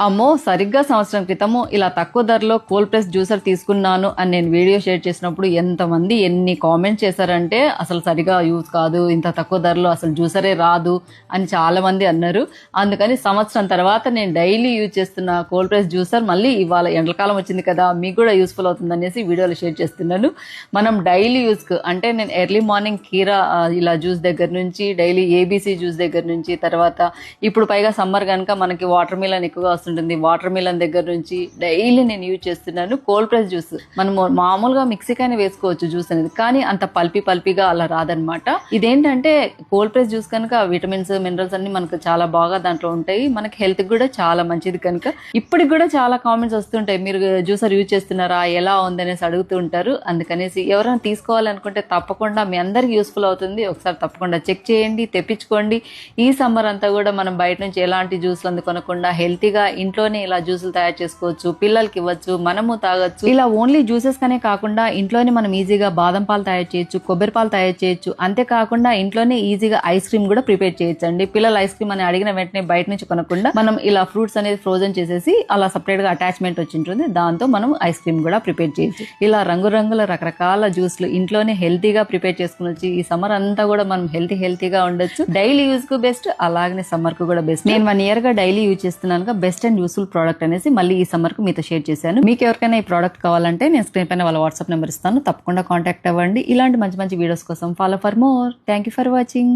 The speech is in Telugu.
అమ్మో సరిగ్గా సంవత్సరం క్రితము ఇలా తక్కువ ధరలో కోల్డ్ ప్రెస్ జ్యూసర్ తీసుకున్నాను అని నేను వీడియో షేర్ చేసినప్పుడు ఎంతమంది ఎన్ని కామెంట్స్ చేశారంటే అసలు సరిగా యూజ్ కాదు, ఇంత తక్కువ ధరలో అసలు జ్యూసరే రాదు అని చాలా మంది అన్నారు. అందుకని సంవత్సరం తర్వాత నేను డైలీ యూజ్ చేస్తున్న కోల్డ్ ప్రెస్ జ్యూసర్ మళ్ళీ ఇవాళ ఎండాకాలం వచ్చింది కదా మీకు కూడా యూస్ఫుల్ అవుతుంది అనేసి వీడియోలో షేర్ చేస్తున్నాను. మనం డైలీ యూజ్కి అంటే నేను ఎర్లీ మార్నింగ్ కీరా ఇలా జ్యూస్ దగ్గర నుంచి, డైలీ ఏబీసీ జ్యూస్ దగ్గర నుంచి, తర్వాత ఇప్పుడు పైగా సమ్మర్ కనుక మనకి వాటర్ మిలన్ ఎక్కువగా వస్తుంటుంది, వాటర్ మిలన్ దగ్గర నుంచి డైలీ నేను యూజ్ చేస్తున్నాను కోల్డ్ ప్రెస్ జ్యూస్. మనం మామూలుగా మిక్సీకైనా వేసుకోవచ్చు జ్యూస్ అనేది, కానీ అంత పల్పీగా అలా రాదనమాట. ఇదేంటంటే కోల్డ్ ప్రెస్ జ్యూస్ కనుక విటమిన్స్ మినరల్స్ అన్ని మనకు చాలా బాగా దాంట్లో ఉంటాయి, మనకి హెల్త్ కూడా చాలా మంచిది కనుక. ఇప్పటికి కూడా చాలా కామెంట్స్ వస్తుంటాయి, మీరు జ్యూసర్ యూజ్ చేస్తున్నారా, ఎలా ఉంది అనేసి అడుగుతూ ఉంటారు. అందుకనేసి ఎవరైనా తీసుకోవాలనుకుంటే తప్పకుండా మీ అందరికి యూస్ఫుల్ అవుతుంది, ఒకసారి తప్పకుండా చెక్ చేయండి, తెప్పించుకోండి. ఈ సమ్మర్ అంతా కూడా మనం బయట నుంచి ఎలాంటి జ్యూస్లు అందుకొనకుండా హెల్తీగా ఇంట్లోనే ఇలా జ్యూసులు తయారు చేసుకోవచ్చు, పిల్లలకి ఇవ్వచ్చు, మనము తాగొచ్చు. ఇలా ఓన్లీ జ్యూసెస్ కనే కాకుండా ఇంట్లోనే మనం ఈజీగా బాదం పాలు తయారు చేయొచ్చు, కొబ్బరి పాలు తయారు చేయొచ్చు. అంతేకాకుండా ఇంట్లోనే ఈజీగా ఐస్ క్రీమ్ కూడా ప్రిపేర్ చేయొచ్చు అండి. పిల్లలు ఐస్ క్రీమ్ అని అడిగిన వెంటనే బయట నుంచి కొనకుండా మనం ఇలా ఫ్రూట్స్ అనేది ఫ్రోజన్ చేసేసి అలా సపరేట్ గా అటాచ్మెంట్ వచ్చి ఉంటుంది, దాంతో మనం ఐస్ క్రీమ్ కూడా ప్రిపేర్ చేయొచ్చు. ఇలా రంగురంగుల రకరకాల జ్యూస్లు ఇంట్లోనే హెల్తీగా ప్రిపేర్ చేసుకుని ఈ సమ్మర్ అంతా కూడా మనం హెల్తీగా ఉండొచ్చు. డైలీ యూజ్ కు బెస్ట్, అలాగే సమ్మర్ కు కూడా బెస్ట్. నేను 1 year గా డైలీ యూజ్ చేస్తున్నాను, బెస్ట్ అండ్ యూస్ఫుల్ ప్రోడక్ట్ అనేసి మళ్ళీ ఈ సమ్మర్ కు మీతో షేర్ చేశాను. మీకు ఎవరికైనా ఈ ప్రోడక్ట్ కావాలంటే నేను స్క్రీన్ పైన వాళ్ళ వాట్సాప్ నెంబర్ ఇస్తాను, తప్పకుండా కాంటాక్ట్ అవ్వండి. ఇలాంటి మంచి వీడియోస్ కోసం follow for more. Thank you for watching.